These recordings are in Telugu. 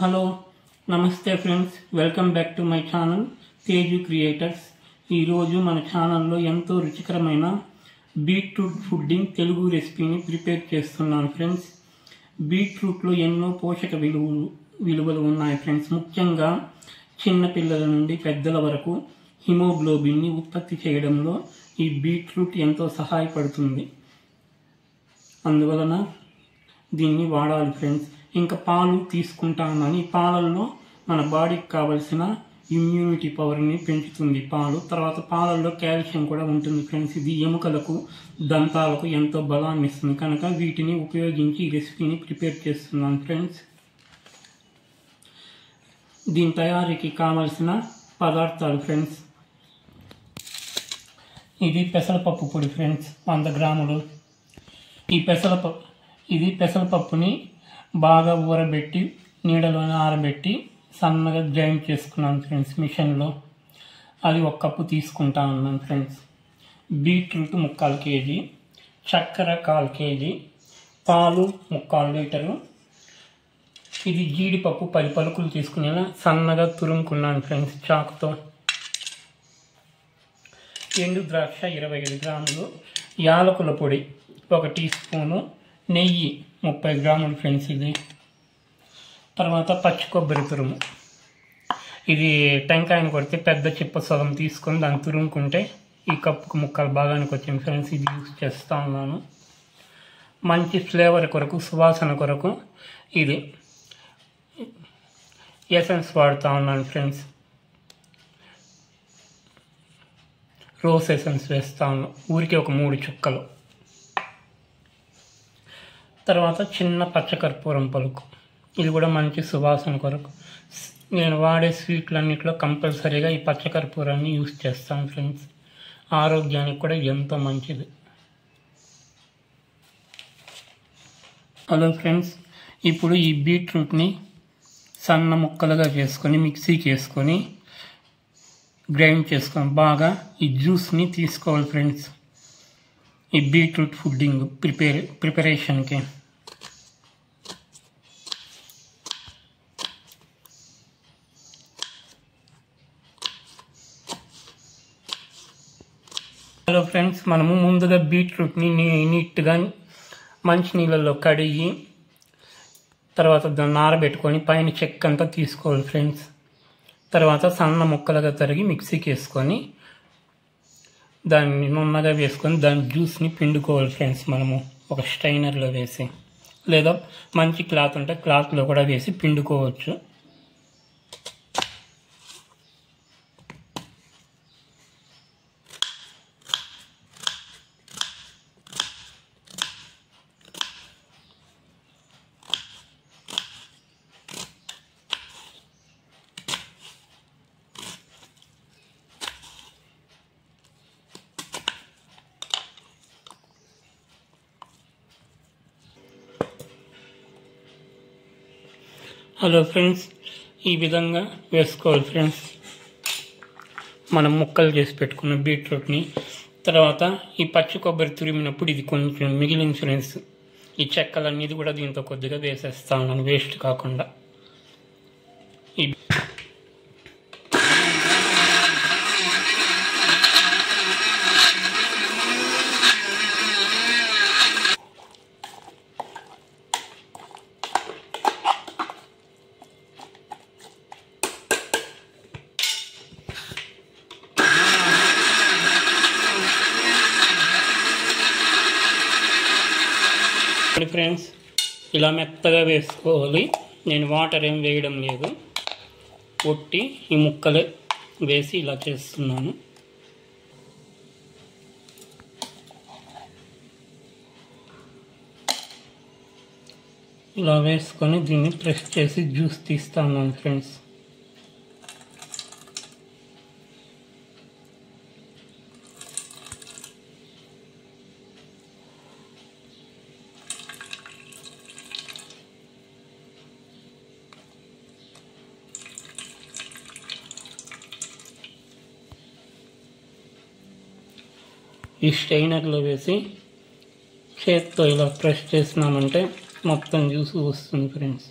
హలో నమస్తే friends, welcome back to my channel Teju creators. ఈరోజు మన ఛానల్లో ఎంతో రుచికరమైన బీట్రూట్ పుడ్డింగ్ తెలుగు రెసిపీని ప్రిపేర్ చేస్తున్నాను ఫ్రెండ్స్. బీట్రూట్లో ఎన్నో పోషక విలువలు ఉన్నాయి ఫ్రెండ్స్. ముఖ్యంగా చిన్నపిల్లల నుండి పెద్దల వరకు హిమోగ్లోబిన్ని ఉత్పత్తి చేయడంలో ఈ బీట్రూట్ ఎంతో సహాయపడుతుంది. అందువలన దీన్ని వాడాలి ఫ్రెండ్స్. ఇంకా పాలు తీసుకుంటానని పాలల్లో మన బాడీకి కావలసిన ఇమ్యూనిటీ పవర్ని పెంచుతుంది పాలు. తర్వాత పాలల్లో కాల్షియం కూడా ఉంటుంది ఫ్రెండ్స్. ఇది ఎముకలకు దంతాలకు ఎంతో బలాన్ని ఇస్తుంది కనుక వీటిని ఉపయోగించి ఈ రెసిపీని ప్రిపేర్ చేస్తున్నాను ఫ్రెండ్స్. దీని తయారీకి కావలసిన పదార్థాలు ఫ్రెండ్స్. ఇది పెసరపప్పు పొడి ఫ్రెండ్స్, 100 గ్రాములు. ఇది పెసరపప్పుని బాగా ఊరబెట్టి నీడలోనే ఆరబెట్టి సన్నగా గ్రైండ్ చేసుకున్నాను ఫ్రెండ్స్ మిషన్లో. అది 1 కప్పు తీసుకుంటా ఉన్నాను ఫ్రెండ్స్. బీట్రూట్ 3/4 కేజీ, చక్కెర 1/4 కేజీ, పాలు 3/4 లీటరు. ఇది జీడిపప్పు 10 పలుకులు తీసుకుని సన్నగా తురుముకున్నాను ఫ్రెండ్స్ చాకుతో. ఎండు ద్రాక్ష 25 గ్రాములు, యాలకుల పొడి 1 టీ స్పూను, నెయ్యి 30 గ్రాములు ఫ్రెండ్స్ ఇది. తర్వాత పచ్చి కొబ్బరి తురుము. ఇది టెంకాయని కొడితే పెద్ద చిప్ప సగం తీసుకొని దాన్ని తురుముకుంటే ఈ కప్పుకు ముక్కలు భాగానికి వచ్చింది ఫ్రెండ్స్. ఇది యూస్ చేస్తూ ఉన్నాను. మంచి ఫ్లేవర్ కొరకు, సువాసన కొరకు ఇది ఎసెన్స్ వాడుతూ ఉన్నాను ఫ్రెండ్స్. రోజ్ ఎసెన్స్ వేస్తా ఉన్నాను, ఊరికి 3 చుక్కలు. తర్వాత చిన్న పచ్చకర్పూరం పలుకు, ఇది కూడా మంచి సువాసన కొరకు. నేను వాడే స్వీట్లన్నింటిలో కంపల్సరీగా ఈ పచ్చకర్పూరాన్ని యూస్ చేస్తాను ఫ్రెండ్స్. ఆరోగ్యానికి కూడా ఎంతో మంచిది. హలో ఫ్రెండ్స్, ఇప్పుడు ఈ బీట్రూట్ని సన్న ముక్కలుగా చేసుకొని మిక్సీకి వేసుకొని గ్రైండ్ చేసుకొని బాగా ఈ జ్యూస్ని తీసుకోవాలి ఫ్రెండ్స్. ఈ బీట్రూట్ పుడ్డింగ్ ప్రిపరేషన్కి. హలో ఫ్రెండ్స్, మనము ముందుగా బీట్రూట్ని నీట్గా మంచినీళ్ళల్లో కడిగి తర్వాత దాన్ని ఆరబెట్టుకొని పైన చెక్క అంతా తీసుకోవాలి ఫ్రెండ్స్. తర్వాత సన్న ముక్కలుగా తరిగి మిక్సీకి వేసుకొని దాన్ని నున్నగా వేసుకొని దాని జ్యూస్ని పిండుకోవాలి ఫ్రెండ్స్. మనము ఒక స్ట్రైనర్లో వేసి, లేదా మంచి క్లాత్ ఉంటే క్లాత్లో కూడా వేసి పిండుకోవచ్చు. హలో ఫ్రెండ్స్, ఈ విధంగా వేసుకోవాలి ఫ్రెండ్స్ మనం ముక్కలు చేసి పెట్టుకున్న బీట్రూట్ని. తర్వాత ఈ పచ్చి కొబ్బరి తురిమినప్పుడు ఇది కొంచెం మిగిలిన ఫ్రెండ్స్, ఈ చెక్కలన్నీ ఇది కూడా దీంతో కొద్దిగా వేసేస్తా ఉన్నాను వేస్ట్ కాకుండా. ఫ్రెండ్స్ ఇలా మెత్తగా వేసుకోవాలి. నేను వాటర్ ఏం వేయడం లేదు, ఒట్టి ఈ ముక్కలే వేసి ఇలా చేస్తున్నాను. ఇలా వేసుకొని దీన్ని ప్రెస్ చేసి జ్యూస్ తీస్తాను ఫ్రెండ్స్. ఈ స్ట్రైనర్లో వేసి చేత్తో ఇలా ప్రెస్ చేసినామంటే మొత్తం జ్యూస్ వస్తుంది ఫ్రెండ్స్.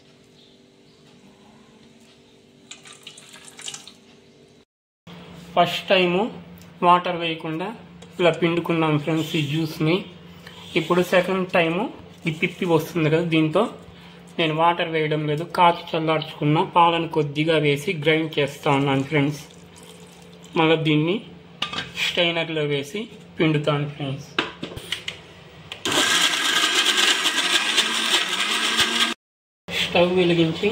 ఫస్ట్ టైము వాటర్ వేయకుండా ఇలా పిండుకున్నాం ఫ్రెండ్స్ ఈ జ్యూస్ని. ఇప్పుడు సెకండ్ టైము ఈ పిప్పి వస్తుంది కదా, దీంతో నేను వాటర్ వేయడం లేదు, కాచి చల్లార్చుకున్న పాలను కొద్దిగా వేసి గ్రైండ్ చేస్తూ ఉన్నాను ఫ్రెండ్స్. మళ్ళీ దీన్ని స్ట్రైనర్లో వేసి పిండుతాను ఫ్రెండ్స్. స్టవ్ వెలిగించి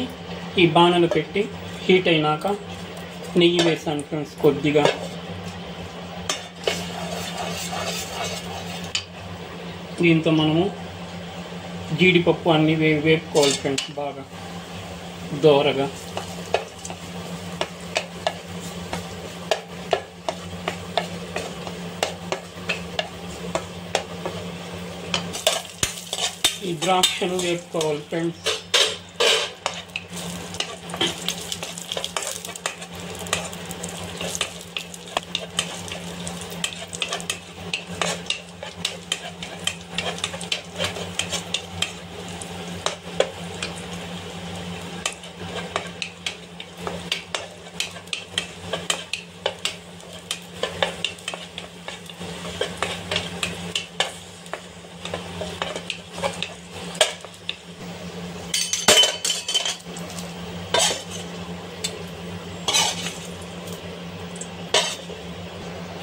ఈ బాణలు పెట్టి హీట్ అయినాక నెయ్యి వేసాను ఫ్రెండ్స్ కొద్దిగా. దీంతో మనము జీడిపప్పు అన్నీ వేపుకోవాలి ఫ్రెండ్స్ బాగా దోరగా. ఈ ద్రాక్షలు వేపుకోవాలి ఫ్రెండ్స్.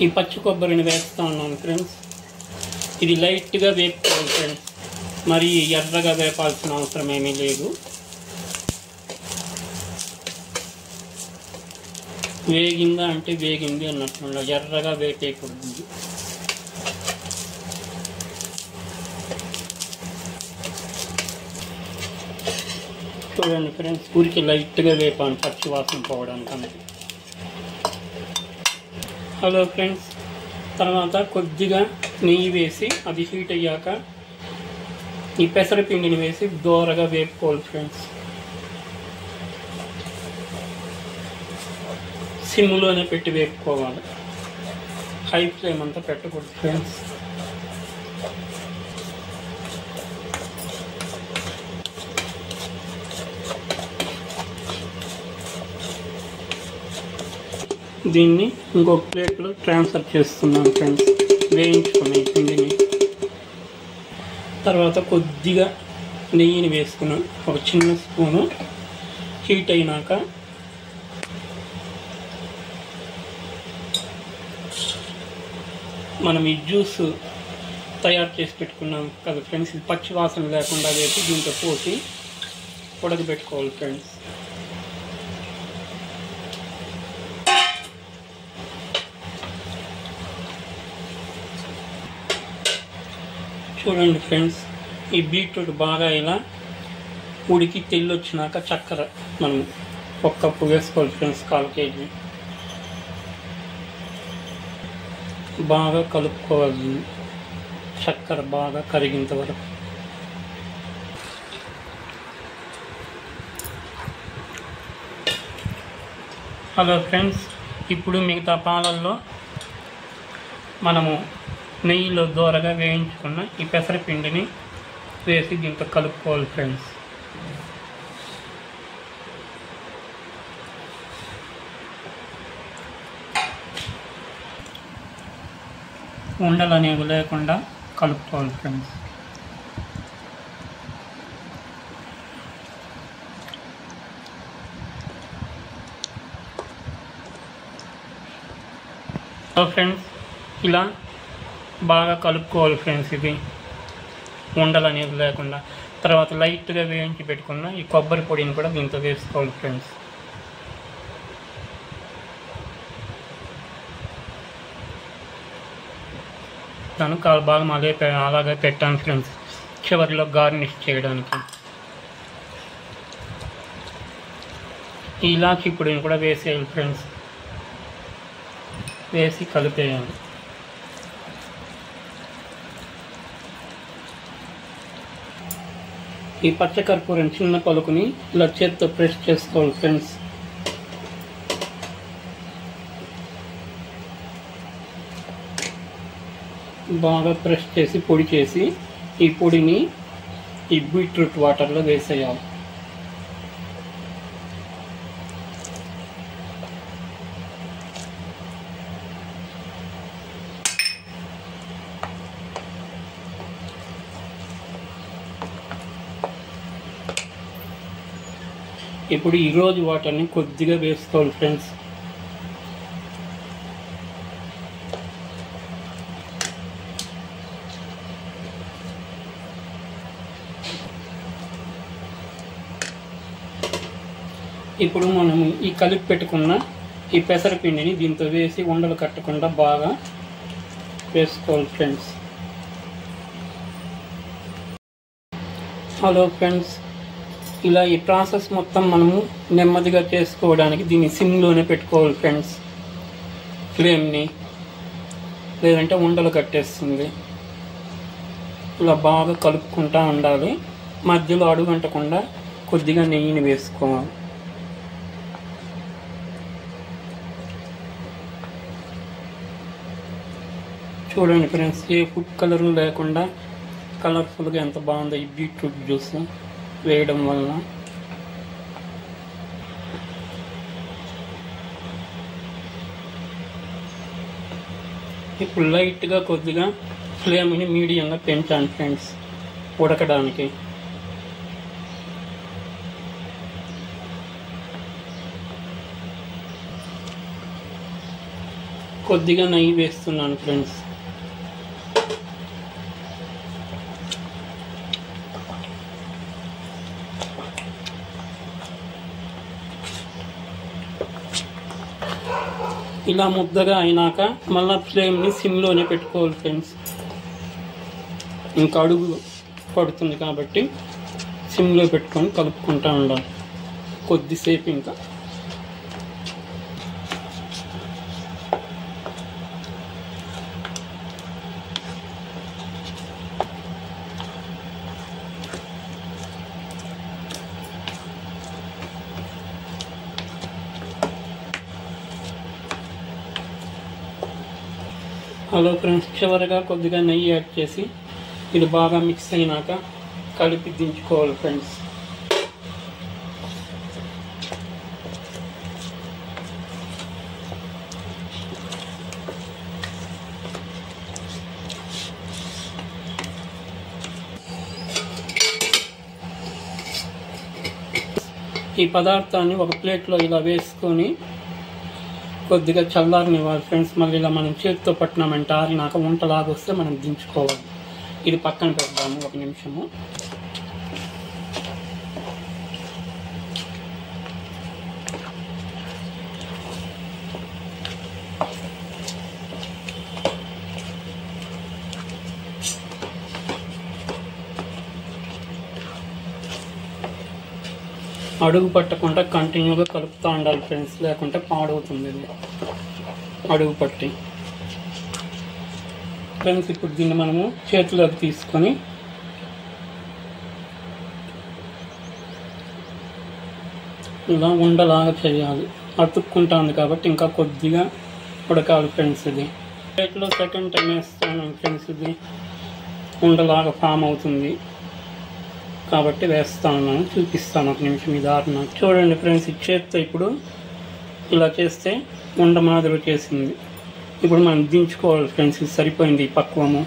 ఈ పచ్చి కొబ్బరిని వేస్తూ ఉన్నాను ఫ్రెండ్స్. ఇది లైట్గా వేపుకోవాలి ఫ్రెండ్స్, మరి ఎర్రగా వేపాల్సిన అవసరం ఏమీ లేదు. వేగిందా అంటే వేగింది అన్నట్లు, ఎర్రగా వేపేయకూడదు. చూడండి ఫ్రెండ్స్, ఊరికి లైట్గా వేపాను పచ్చి వాసన పోవడానికి అంతే. హలో ఫ్రెండ్స్, తర్వాత కొద్దిగా నెయ్యి వేసి అది హీట్ అయ్యాక ఈ పెసరపిండిని వేసి దోరగా వేపుకోవాలి ఫ్రెండ్స్. సిమ్లోనే పెట్టి వేపుకోవాలి, హై ఫ్లేమ్ అంతా పెట్టకూడదు ఫ్రెండ్స్. దీన్ని ఇంకొక ప్లేట్లో ట్రాన్స్ఫర్ చేస్తున్నాను ఫ్రెండ్స్, వేయించుకుని పిండిని. తర్వాత కొద్దిగా నెయ్యిని వేసుకున్నాను, ఒక చిన్న స్పూను. హీట్ అయినాక మనం ఈ జ్యూస్ తయారు చేసి పెట్టుకున్నాం కదా ఫ్రెండ్స్, ఇది పచ్చి వాసన లేకుండా వేసి దీంట్లో పోసి ఉడకబెట్టుకోవాలి ఫ్రెండ్స్. చూడండి ఫ్రెండ్స్, ఈ బీట్రూట్ బాగా ఇలా ఉడికి తెల్లొచ్చినాక చక్కెర మనం 1 కప్పు వేసుకోవాలి ఫ్రెండ్స్, 1/4 కేజీ. బాగా కలుపుకోవాలి, చక్కెర బాగా కరిగేంత వరకు. హలో ఫ్రెండ్స్, ఇప్పుడు మిగతా పాలల్లో మనము నెయ్యిలో దోరగా వేయించుకున్న ఈ పెసరపిండిని వేసి దీంతో కలుపుకోవాలి ఫ్రెండ్స్. ఉండలు అనేవి లేకుండా కలుపుకోవాలి ఫ్రెండ్స్. సో ఫ్రెండ్స్, ఇలా బాగా కలుపుకోవాలి ఫ్రెండ్స్, ఇది ఉండలు అనేవి లేకుండా. తర్వాత లైట్గా వేయించి పెట్టుకున్న ఈ కొబ్బరి పొడిని కూడా దీంతో వేసుకోవాలి ఫ్రెండ్స్. దాన్ని కాలు బాగా అలాగే పెట్టాను ఫ్రెండ్స్, చివరిలో గార్నిష్ చేయడానికి. ఈ ఇలాచీ పొడిని కూడా వేసేయాలి ఫ్రెండ్స్, వేసి కలిపేయాలి. ఈ పచ్చకర్పూరం చిన్న పలుకుని ఇలా చేత్తో ప్రెస్ చేసుకోవాలి ఫ్రెండ్స్. బాగా ప్రెస్ చేసి పొడి చేసి ఈ పొడిని ఈ బీట్రూట్ వాటర్లో వేసేయాలి. ఇప్పుడు ఈరోజు వాటర్ని కొద్దిగా వేసుకోవాలి ఫ్రెండ్స్. ఇప్పుడు మనము ఈ కలిపి పెట్టుకున్న ఈ పెసరపిండిని దీంతో వేసి ఉండలు కట్టకుండా బాగా వేసుకోవాలి ఫ్రెండ్స్. హలో ఫ్రెండ్స్, ఇలా ఈ ప్రాసెస్ మొత్తం మనము నెమ్మదిగా చేసుకోవడానికి దీన్ని సిమ్లోనే పెట్టుకోవాలి ఫ్రెండ్స్. ఫ్లేమ్ని, లేదంటే ఉండలు కట్టేస్తుంది. ఇలా బాగా కలుపుకుంటూ ఉండాలి. మధ్యలో అడుగంటకుండా కొద్దిగా నెయ్యిని వేసుకోవాలి. చూడండి ఫ్రెండ్స్, ఏ ఫుడ్ కలరు లేకుండా కలర్ఫుల్గా ఎంత బాగుందో ఈ బీట్రూట్ జ్యూస్ వేయడం వల్ల. ఇప్పుడు లైట్గా కొద్దిగా ఫ్లేమ్ని మీడియంగా పెంచాను ఫ్రెండ్స్ ఉడకడానికి. కొద్దిగా నెయ్యి వేస్తున్నాను ఫ్రెండ్స్. ఇలా ముద్దగా అయినాక మళ్ళీ ఫ్లేమ్ని సిమ్లోనే పెట్టుకోవాలి ఫ్రెండ్స్. ఇంకా అడుగు పడుతుంది కాబట్టి సిమ్లో పెట్టుకొని కలుపుకుంటూ ఉండాలి కొద్దిసేపు. ఇంకా హలో ఫ్రెండ్స్, చివరిగా కొద్దిగా నెయ్యి యాడ్ చేసి ఇది బాగా మిక్స్ అయినాక కలిపి దించుకోవాలి ఫ్రెండ్స్. ఈ పదార్థాన్ని ఒక ప్లేట్లో ఇలా వేసుకొని కొద్దిగా చల్లారనివ్వాలి ఫ్రెండ్స్. మళ్ళీ ఇలా మనం చేతితో పట్టినామంటే ఆరినాక వంటలాగా వస్తే మనం దించుకోవాలి. ఇది పక్కన పెడదాము ఒక నిమిషము. అడుగు పట్టకుండా కంటిన్యూగా కలుపుతూ ఉండాలి ఫ్రెండ్స్, లేకుంటే పాడవుతుంది ఇది అడుగు పట్టి. ఫ్రెండ్స్, ఇప్పుడు దీన్ని మనము చేతిలోకి తీసుకొని ఇలా ఉండలాగా చేయాలి. అతుక్కుంటుంది కాబట్టి ఇంకా కొద్దిగా ఉడకాలి ఫ్రెండ్స్. ఇది ప్లేట్లో సెకండ్ టైం వేస్తాను ఫ్రెండ్స్. ఇది ఉండలాగా ఫామ్ అవుతుంది కాబట్టి వేస్తాను, చూపిస్తాను ఒక నిమిషం. ఇది ఆరిన చూడండి ఫ్రెండ్స్, ఈ చేత్తో ఇప్పుడు ఇలా చేస్తే ఉండ మాదిరి చేసింది. ఇప్పుడు మనం దించుకోవాలి ఫ్రెండ్స్. ఇది సరిపోయింది ఈ పక్వము.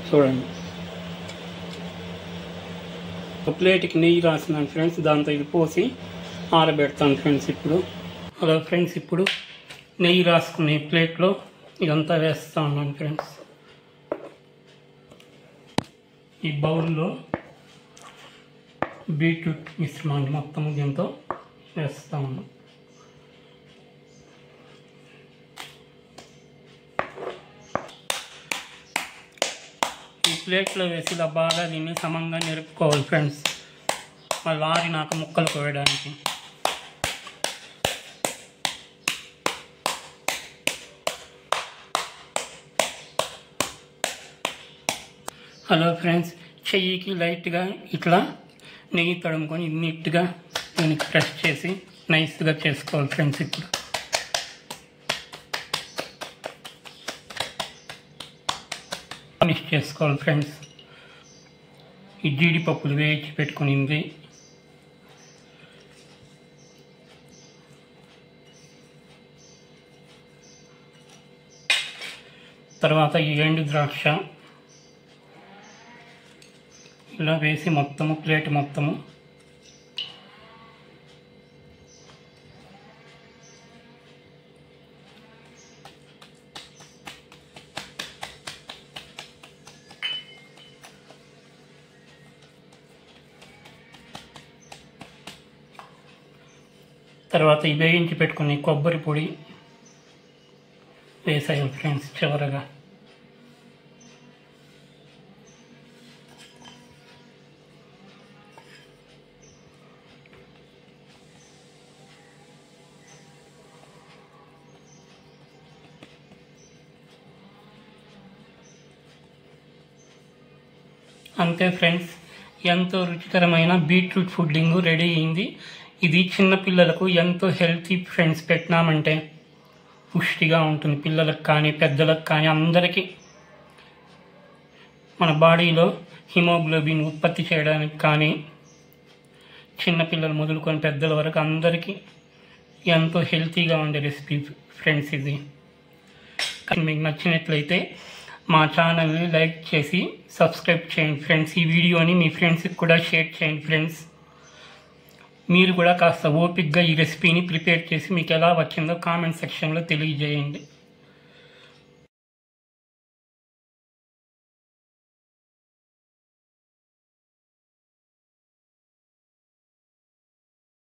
చూడండి, ఒక ప్లేట్కి నెయ్యి రాసినాను ఫ్రెండ్స్, దాంతో ఇది పోసి ఆరబెడతాను ఫ్రెండ్స్. ఇప్పుడు అలా ఫ్రెండ్స్, ఇప్పుడు నెయ్యి రాసుకునే ప్లేట్లో ఇదంతా వేస్తూ ఉన్నాను ఫ్రెండ్స్. ఈ బౌల్లో బీట్రూట్ మిశ్రమాన్ని మొత్తం దీంతో వేస్తూ ఉన్నాం. ఈ ప్లేట్లో వేసి ఇలా బాగా దీన్ని సమంగా నిరుపుకోవాలి ఫ్రెండ్స్, మళ్ళీ ఆరినాక ముక్కలు కోయడానికి. హలో ఫ్రెండ్స్, చెయ్యికి లైట్గా ఇట్లా నెయ్యి తడుముకొని నీట్గా దీనికి ప్రెస్ చేసి నైస్గా చేసుకోవాలి ఫ్రెండ్స్. ఇప్పుడు ఫినిష్ చేసుకోవాలి ఫ్రెండ్స్. ఈ జీడిపప్పులు వేయించి పెట్టుకునింది, తర్వాత ఈ ఎండు ద్రాక్ష ఇలా వేసి మొత్తము ప్లేట్ మొత్తము తర్వాత ఈ వేయించి పెట్టుకుని కొబ్బరి పొడి వేసాయి ఫ్రెండ్స్ చివరగా. అంతే ఫ్రెండ్స్, ఎంతో రుచికరమైన బీట్రూట్ పుడ్డింగ్ రెడీ అయింది. ఇది చిన్నపిల్లలకు ఎంతో హెల్తీ ఫ్రెండ్స్. పెట్టినామంటే పుష్టిగా ఉంటుంది. పిల్లలకు కానీ పెద్దలకు కానీ అందరికీ మన బాడీలో హిమోగ్లోబిన్ ఉత్పత్తి చేయడానికి కానీ చిన్నపిల్లలు మొదలుకొని పెద్దల వరకు అందరికీ ఎంతో హెల్తీగా ఉండే రెసిపీ ఫ్రెండ్స్ ఇది. మీకు నచ్చినట్లయితే మా ఛానల్ని లైక్ చేసి సబ్స్క్రైబ్ చేయండి ఫ్రెండ్స్. ఈ వీడియోని మీ ఫ్రెండ్స్కి కూడా షేర్ చేయండి ఫ్రెండ్స్. మీరు కూడా కాస్త ఓపిక్గా ఈ రెసిపీని ప్రిపేర్ చేసి మీకు ఎలా వచ్చిందో కామెంట్ సెక్షన్లో తెలియజేయండి.